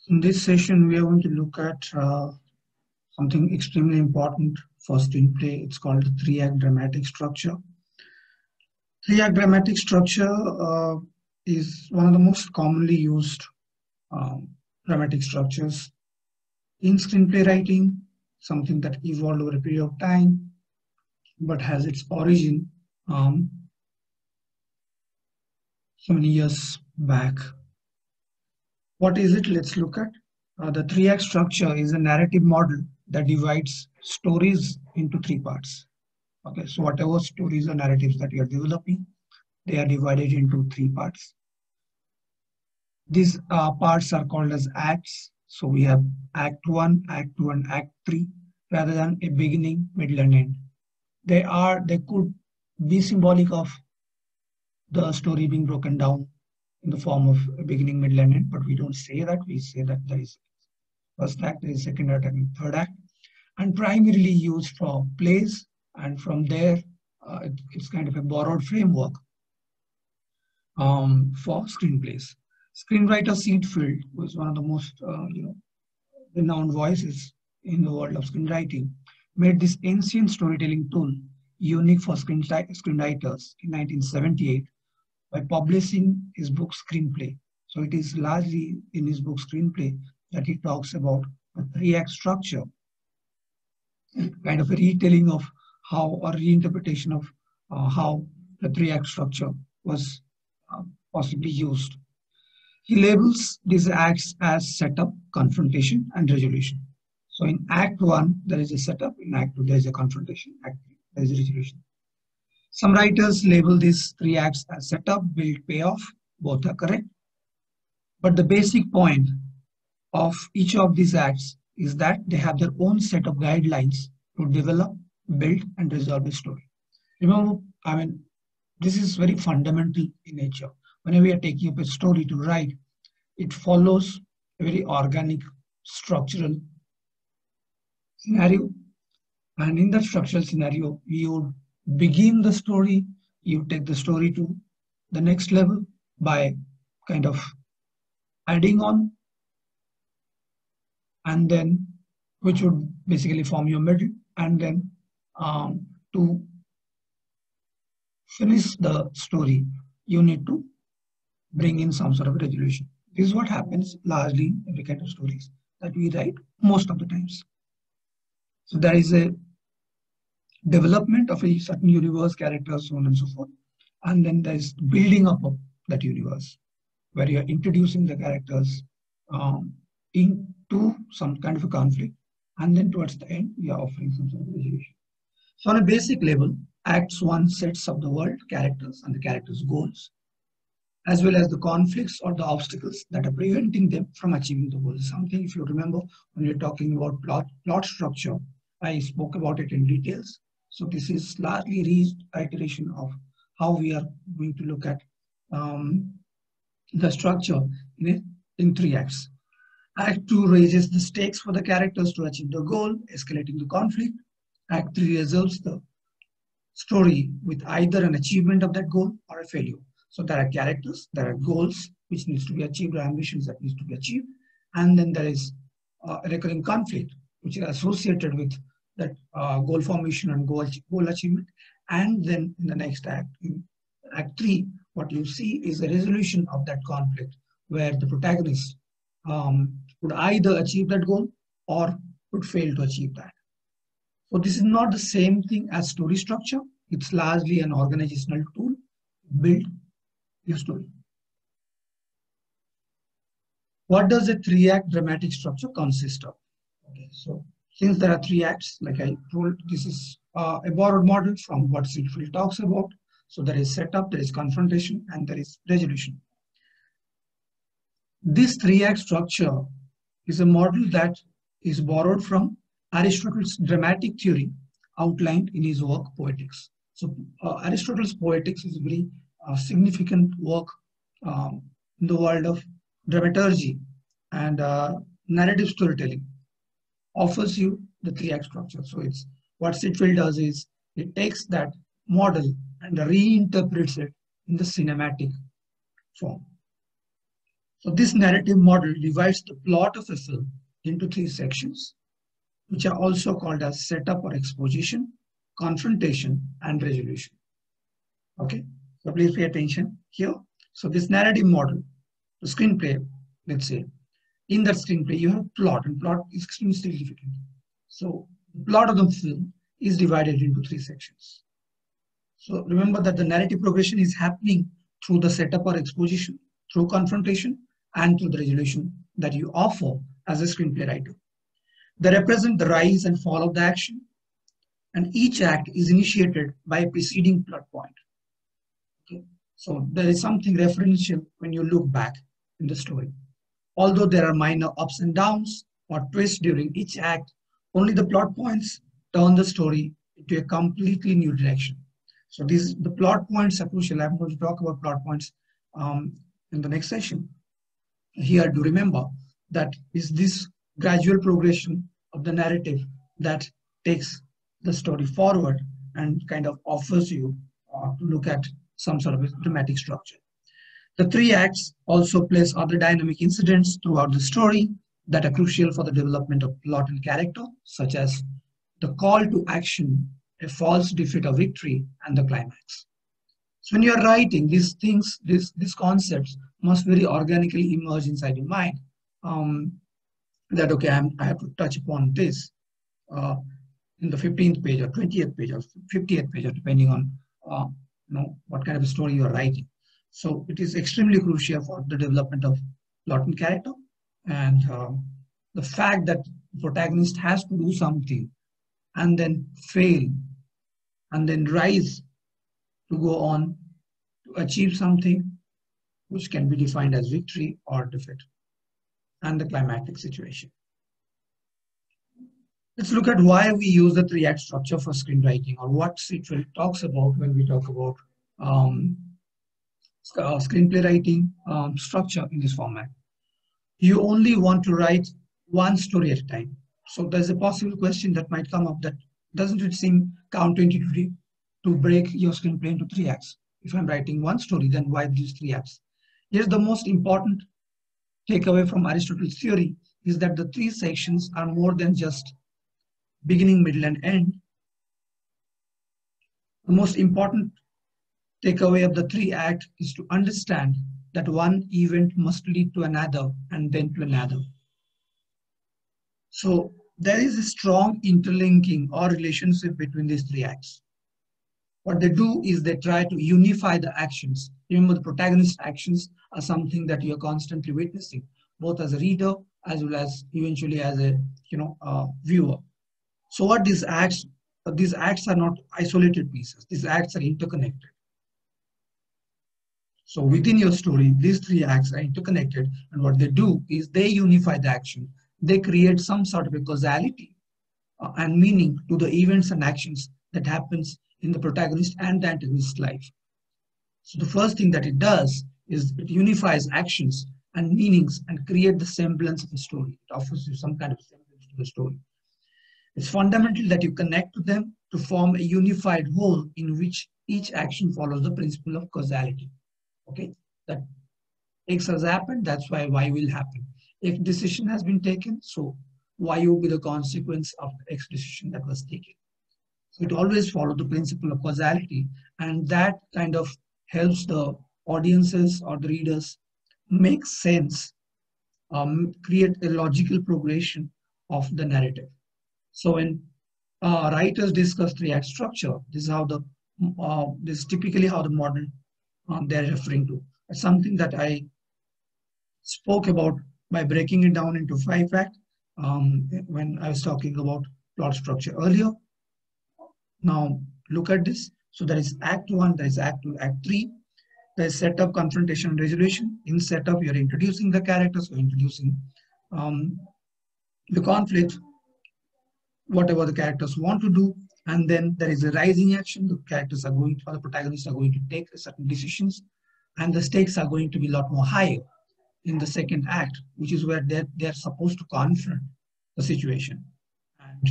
In this session, we are going to look at something extremely important for screenplay. It's called the three-act dramatic structure. Three-act dramatic structure is one of the most commonly used um, dramatic structures in screenplay writing, something that evolved over a period of time, but has its origin so many years back. What is it? Let's look at. The three-act structure is a narrative model that divides stories into three parts. Okay, so whatever stories or narratives that you are developing, they are divided into three parts. These parts are called as acts. So we have Act 1, Act 2, and Act 3, rather than a beginning, middle, and end. They could be symbolic of the story being broken down in the form of a beginning, middle, and end, but we don't say that. We say that there is first act, there is second act, and third act, and primarily used for plays. And from there, it's kind of a borrowed framework for screenplays. Screenwriter Seedfield was one of the most renowned voices in the world of screenwriting, made this ancient storytelling tool unique for screenwriters in 1978 by publishing his book Screenplay. So it is largely in his book Screenplay that he talks about a three-act structure, kind of a retelling of how, or reinterpretation of how the three-act structure was possibly used. He labels these acts as setup, confrontation, and resolution. So in Act 1, there is a setup. In Act 2, there is a confrontation. Act 3, there is a resolution. Some writers label these three acts as setup, build, payoff. Both are correct. But the basic point of each of these acts is that they have their own set of guidelines to develop, build, and resolve a story. Remember, this is very fundamental in nature. Whenever we are taking up a story to write, it follows a very organic structural scenario. And in that structural scenario, you begin the story, you take the story to the next level by kind of adding on, and then which would basically form your middle, and then to finish the story, you need to bring in some sort of resolution. This is what happens largely in every kind of stories that we write most of the times. So there is a development of a certain universe, characters, so on and so forth. And then there is building up of that universe, where you're introducing the characters into some kind of a conflict. And then towards the end, you are offering some sort of resolution. So on a basic level, Acts 1 sets up the world, characters, and the characters' goals, as well as the conflicts or the obstacles that are preventing them from achieving the goals. Something, if you remember, when you're talking about plot structure, I spoke about it in details. So this is largely reiteration of how we are going to look at the structure in three acts. Act 2 raises the stakes for the characters to achieve the goal, escalating the conflict. Act 3 resolves the story with either an achievement of that goal or a failure. So there are characters, there are goals which needs to be achieved, or ambitions that needs to be achieved, and then there is a recurring conflict which is associated with that goal formation and goal achievement. And then in the next act, in Act 3, what you see is a resolution of that conflict, where the protagonist would either achieve that goal or would fail to achieve that. So this is not the same thing as story structure. It's largely an organizational tool to build your story. What does a three-act dramatic structure consist of? Okay, so since there are three acts, like I told, this is a borrowed model from what Seedfield talks about. So there is setup, there is confrontation, and there is resolution. This three-act structure is a model that is borrowed from Aristotle's dramatic theory outlined in his work Poetics. So Aristotle's Poetics is a very significant work in the world of dramaturgy and narrative storytelling. Offers you the three-act structure. So it's what Seedfield does is it takes that model and reinterprets it in the cinematic form. So this narrative model divides the plot of a film into three sections, which are also called as setup or exposition, confrontation, and resolution. Okay, so please pay attention here. So this narrative model, the screenplay, let's say, in that screenplay you have plot, and plot is extremely significant. So the plot of the film is divided into three sections. So remember that the narrative progression is happening through the setup or exposition, through confrontation, and through the resolution that you offer as a screenplay writer. They represent the rise and fall of the action, and each act is initiated by a preceding plot point. Okay? So there is something referential when you look back in the story. Although there are minor ups and downs or twists during each act, only the plot points turn the story into a completely new direction. So the plot points are crucial. I'm going to talk about plot points in the next session. Here, do remember that is this gradual progression of the narrative that takes the story forward and kind of offers you to look at some sort of a dramatic structure. The three acts also place other dynamic incidents throughout the story that are crucial for the development of plot and character, such as the call to action, a false defeat or victory, and the climax. So when you're writing, these things, these concepts must very organically emerge inside your mind. That, okay, I have to touch upon this in the 15th page or 20th page or 50th page, or depending on what kind of a story you're writing. So it is extremely crucial for the development of plot and character, and the fact that the protagonist has to do something and then fail and then rise to go on to achieve something which can be defined as victory or defeat, and the climactic situation. Let's look at why we use the three-act structure for screenwriting, or what it talks about when we talk about screenplay writing structure in this format. You only want to write one story at a time. So there's a possible question that might come up, that doesn't it seem counterintuitive to break your screenplay into three acts? If I'm writing one story, then why these three acts? Here's the most important takeaway from Aristotle's theory, is that the three sections are more than just beginning, middle, and end. The most important takeaway of the three acts is to understand that one event must lead to another and then to another. So there is a strong interlinking or relationship between these three acts. What they do is they try to unify the actions. Remember, the protagonist actions are something that you're constantly witnessing, both as a reader as well as eventually as a viewer. So what these acts are not isolated pieces. These acts are interconnected. So within your story, these three acts are interconnected, and what they do is they unify the action. They create some sort of a causality and meaning to the events and actions that happens in the protagonist and the antagonist's life. So the first thing that it does is it unifies actions and meanings and create the semblance of a story. It offers you some kind of semblance to the story. It's fundamental that you connect to them to form a unified whole in which each action follows the principle of causality. Okay, that X has happened, that's why Y will happen. If decision has been taken, so Y will be the consequence of the X decision that was taken. So it always follows the principle of causality, and that kind of helps the audiences or the readers make sense, create a logical progression of the narrative. So when writers discuss three-act structure, this is how this is typically how the model they're referring to. It's something that I spoke about by breaking it down into 5-act when I was talking about plot structure earlier. Now look at this. So there is Act 1, there is Act 2, Act 3. There is setup, confrontation, and resolution. In setup, you're introducing the characters, you're introducing the conflict, whatever the characters want to do, and then there is a rising action. The characters are going to, or the protagonists are going to take certain decisions, and the stakes are going to be a lot more higher in the second act, which is where they're supposed to confront the situation. And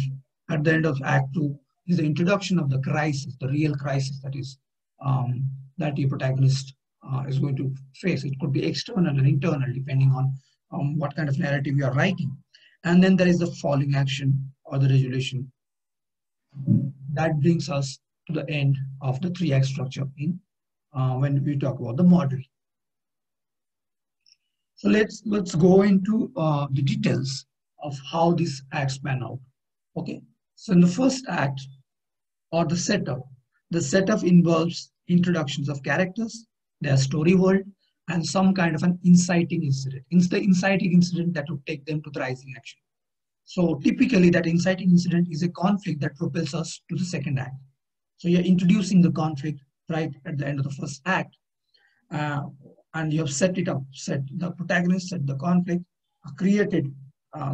at the end of Act 2 is the introduction of the crisis, the real crisis that is that your protagonist is going to face. It could be external and internal, depending on what kind of narrative you are writing. And then there is the following action or the resolution. That brings us to the end of the 3-act structure in when we talk about the model. So let's go into the details of how these acts pan out. Okay. So in the first act, or the setup involves introductions of characters, their story world, and some kind of an inciting incident. It's the inciting incident that would take them to the rising action. So typically that inciting incident is a conflict that propels us to the second act. So you're introducing the conflict right at the end of the first act, and you have set it up, set the protagonist, set the conflict, created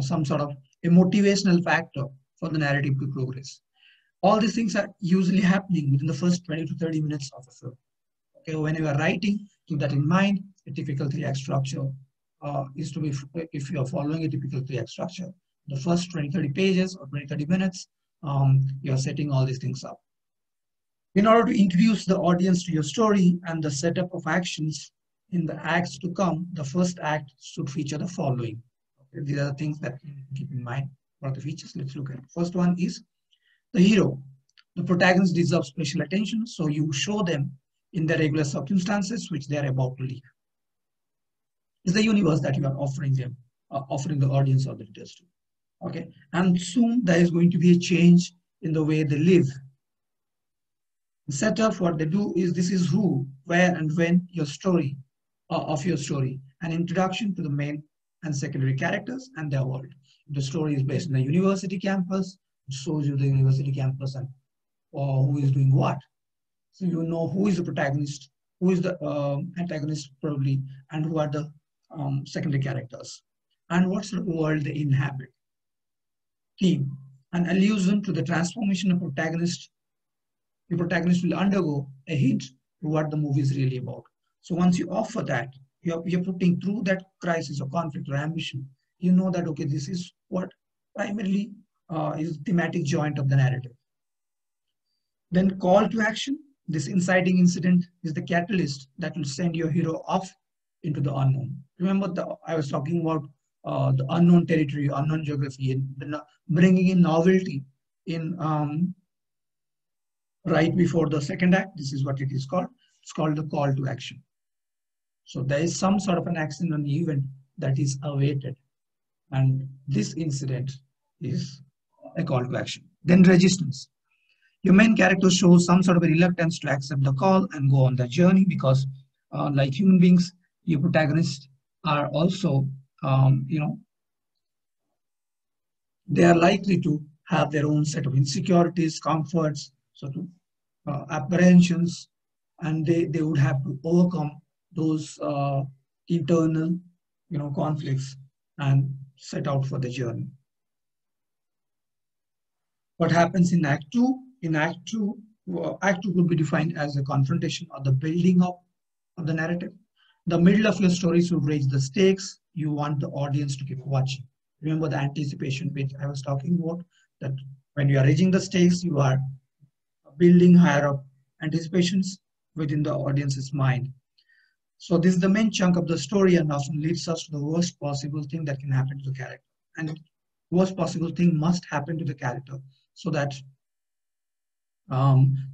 some sort of a motivational factor for the narrative to progress. All these things are usually happening within the first 20 to 30 minutes of a film. Okay, when you are writing, keep that in mind. A typical 3-act structure is to be, if you are following a typical 3-act structure, the first 20-30 pages or 20-30 minutes, you are setting all these things up. In order to introduce the audience to your story and the setup of actions in the acts to come, the first act should feature the following. Okay, these are the things that you keep in mind. What are the features? Let's look at it. First one is the hero. The protagonist deserves special attention, so you show them in the regular circumstances which they are about to leave. It's the universe that you are offering them, offering the audience or the readers to. Okay, and soon there is going to be a change in the way they live. The setup, what they do is, this is who, where, and when your story, of your story, an introduction to the main and secondary characters and their world. The story is based on the university campus. It shows you the university campus and who is doing what. So you know who is the protagonist, who is the antagonist probably, and who are the secondary characters, and what sort of world they inhabit. Theme, an allusion to the transformation of protagonist. The protagonist will undergo a hint to what the movie is really about. So once you offer that, you're putting through that crisis or conflict or ambition, you know that, okay, this is what primarily is the thematic joint of the narrative. Then call to action. This inciting incident is the catalyst that will send your hero off into the unknown. Remember, I was talking about the unknown territory, unknown geography, and bringing in novelty in right before the second act. This is what it is called. It's called the call to action. So there is some sort of an action on the event that is awaited, and this incident is a call to action. Then resistance. Your main character shows some sort of a reluctance to accept the call and go on the journey because, like human beings, your protagonists are also, they are likely to have their own set of insecurities, comforts, sort of apprehensions, and they would have to overcome those internal, conflicts and set out for the journey. What happens in Act 2? In Act 2 could be defined as a confrontation or the building up of the narrative. The middle of your story should raise the stakes. You want the audience to keep watching. Remember the anticipation bit I was talking about, that when you are raising the stakes, you are building higher up anticipations within the audience's mind. So this is the main chunk of the story and often leads us to the worst possible thing that can happen to the character. And worst possible thing must happen to the character so that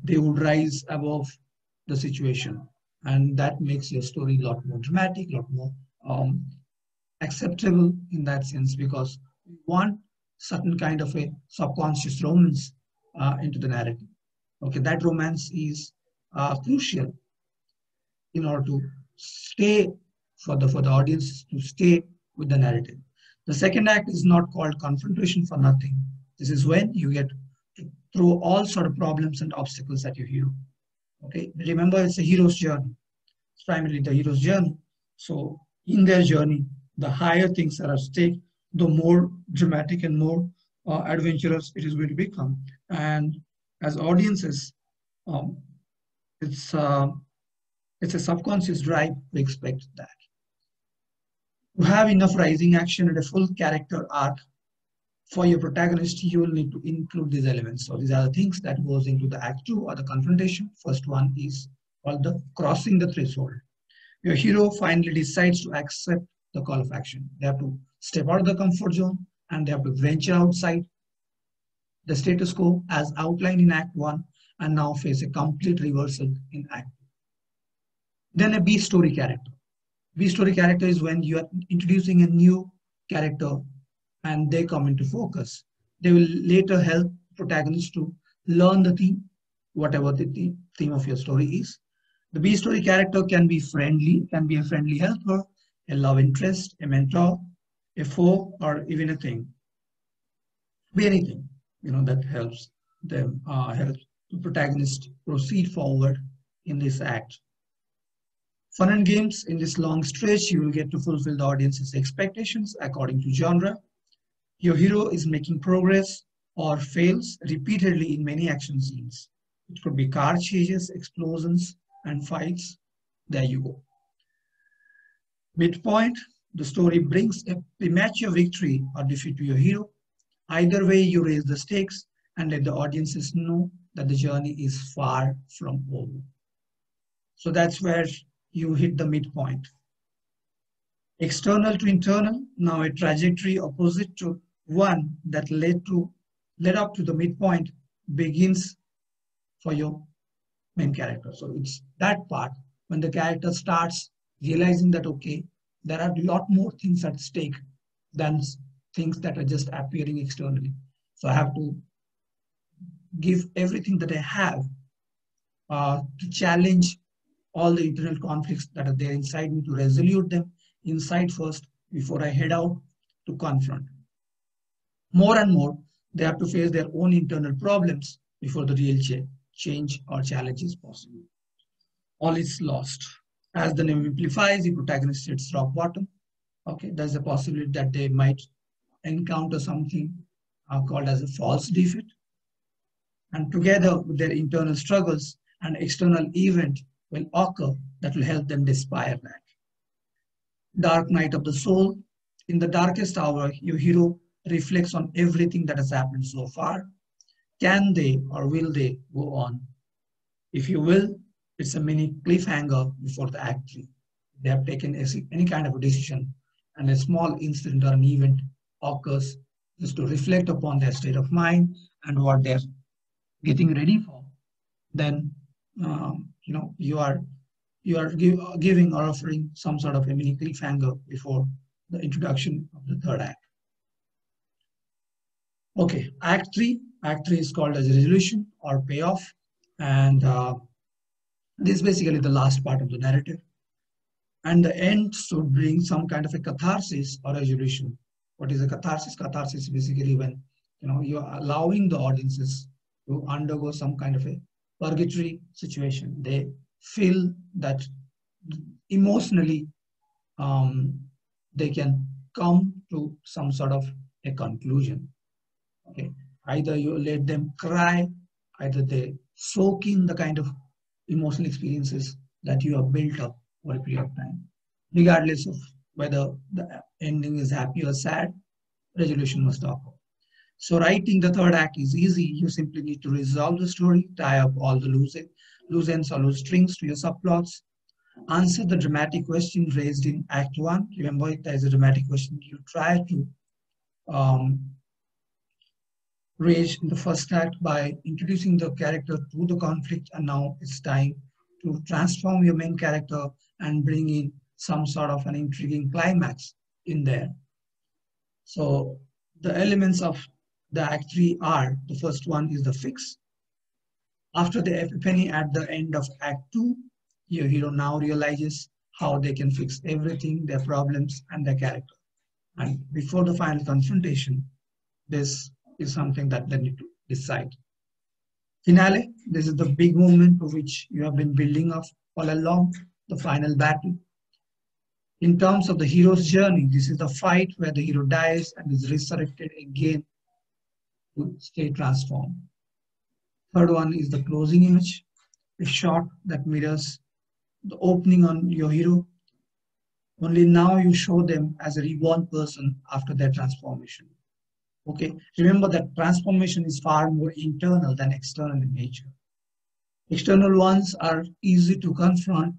they would rise above the situation. And that makes your story a lot more dramatic, a lot more acceptable in that sense, because we want certain kind of a subconscious romance into the narrative. Okay, that romance is crucial in order to stay for the audience to stay with the narrative. The second act is not called confrontation for nothing. This is when you get to throw all sort of problems and obstacles at your hero. Okay, remember, it's a hero's journey. It's primarily the hero's journey. So in their journey, the higher things are at stake, the more dramatic and more adventurous it is going to become. And as audiences, it's a subconscious drive to expect that. To have enough rising action and a full character arc for your protagonist, you will need to include these elements. So these are the things that goes into the Act 2 or the confrontation. First one is called the crossing the threshold. Your hero finally decides to accept the call of action. They have to step out of the comfort zone and they have to venture outside the status quo as outlined in Act 1 and now face a complete reversal in Act 2. Then a B story character. B story character is when you are introducing a new character and they come into focus. They will later help protagonists to learn the theme, whatever the theme of your story is. The B story character can be friendly, can be a friendly helper, a love interest, a mentor, a foe, or even a thing. Be anything, that helps them, help the protagonist proceed forward in this act. Fun and games. In this long stretch, you will get to fulfill the audience's expectations according to genre. Your hero is making progress or fails repeatedly in many action scenes. It could be car chases, explosions, and fights. There you go. Midpoint, the story brings a premature victory or defeat to your hero. Either way, you raise the stakes and let the audiences know that the journey is far from over. So that's where you hit the midpoint. External to internal, now a trajectory opposite to one that led up to the midpoint begins for your main character. So it's that part when the character starts realizing that, okay, there are a lot more things at stake than things that are just appearing externally. So I have to give everything that I have to challenge all the internal conflicts that are there inside me, to resolve them inside first before I head out to confront. More and more, they have to face their own internal problems before the real change or challenge is possible. All is lost. As the name implies, the protagonist hits rock bottom. Okay, there's a possibility that they might encounter something called as a false defeat. And together with their internal struggles, an external event will occur that will help them despair that. Dark night of the soul. In the darkest hour, your hero reflects on everything that has happened so far. Can they or will they go on? If you will, it's a mini cliffhanger before the act 3. They have taken any kind of a decision and a small incident or an event occurs just to reflect upon their state of mind and what they're getting ready for. Then, you are giving or offering some sort of a mini cliffhanger before the introduction of the third act. Okay, Act 3. Act 3 is called as resolution or payoff. And this is basically the last part of the narrative. And the end should bring some kind of a catharsis or resolution. What is a catharsis? Catharsis is basically when you're allowing the audiences to undergo some kind of a purgatory situation. They feel that emotionally they can come to some sort of a conclusion. Okay, either you let them cry, either they soak in the kind of emotional experiences that you have built up for a period of time. Regardless of whether the ending is happy or sad, resolution must occur. So writing the third act is easy. You simply need to resolve the story, tie up all the loose ends or loose strings to your subplots, answer the dramatic question raised in Act 1. Remember, there is a dramatic question you try to raise in the first act by introducing the character to the conflict, and now it's time to transform your main character and bring in some sort of an intriguing climax in there. So the elements of the Act 3 are, the first one is the fix. After the epiphany at the end of Act 2, your hero now realizes how they can fix everything, their problems and their character. And before the final confrontation, this is something that they need to decide. Finale, this is the big moment for which you have been building up all along, the final battle. In terms of the hero's journey, this is the fight where the hero dies and is resurrected again to stay transformed. Third one is the closing image, a shot that mirrors the opening on your hero. Only now you show them as a reborn person after their transformation. Okay, remember that transformation is far more internal than external in nature. External ones are easy to confront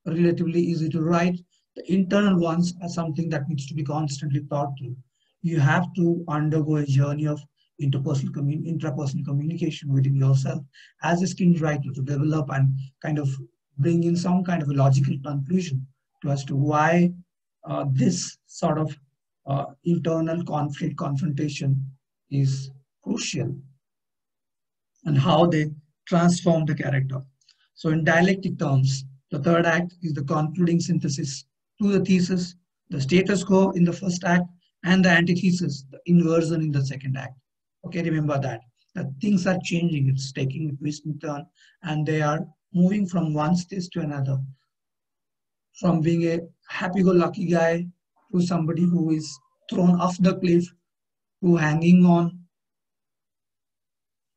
relatively easy to write. The internal ones are something that needs to be constantly thought through. You have to undergo a journey of intrapersonal communication within yourself as a screenwriter to develop and kind of bring in some kind of a logical conclusion to as to why this sort of internal conflict confrontation is crucial and how they transform the character. So in dialectic terms, the third act is the concluding synthesis to the thesis, the status quo in the first act, and the antithesis, the inversion in the second act. Okay, remember that things are changing, it's taking a twist and turn, and they are moving from one stage to another, from being a happy-go-lucky guy to somebody who is thrown off the cliff to hanging on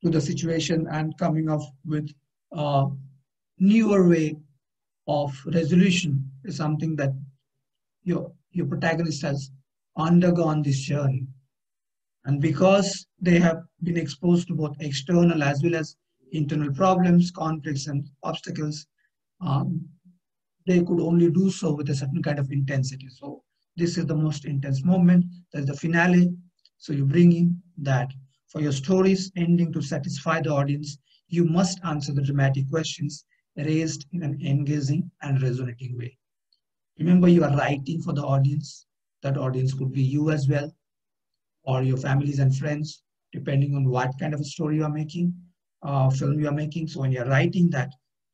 to the situation and coming up with a newer way of resolution is something that your protagonist has undergone this journey. And because they have been exposed to both external as well as internal problems, conflicts, and obstacles, um, they could only do so with a certain kind of intensity. So this is the most intense moment. There's the finale. So you bring in that for your story's ending to satisfy the audience, you must answer the dramatic questions raised in an engaging and resonating way. Remember, you are writing for the audience. That audience could be you as well, or your families and friends, depending on what kind of a story you are making, film you are making. So when you're writing that,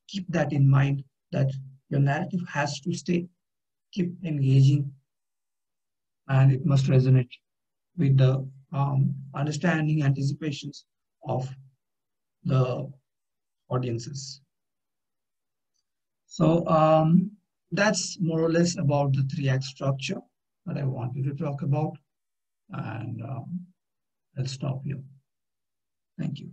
keep that in mind that your narrative has to keep engaging, and it must resonate with the understanding, anticipations of the audiences. So that's more or less about the three-act structure that I wanted to talk about. And I'll stop here. Thank you.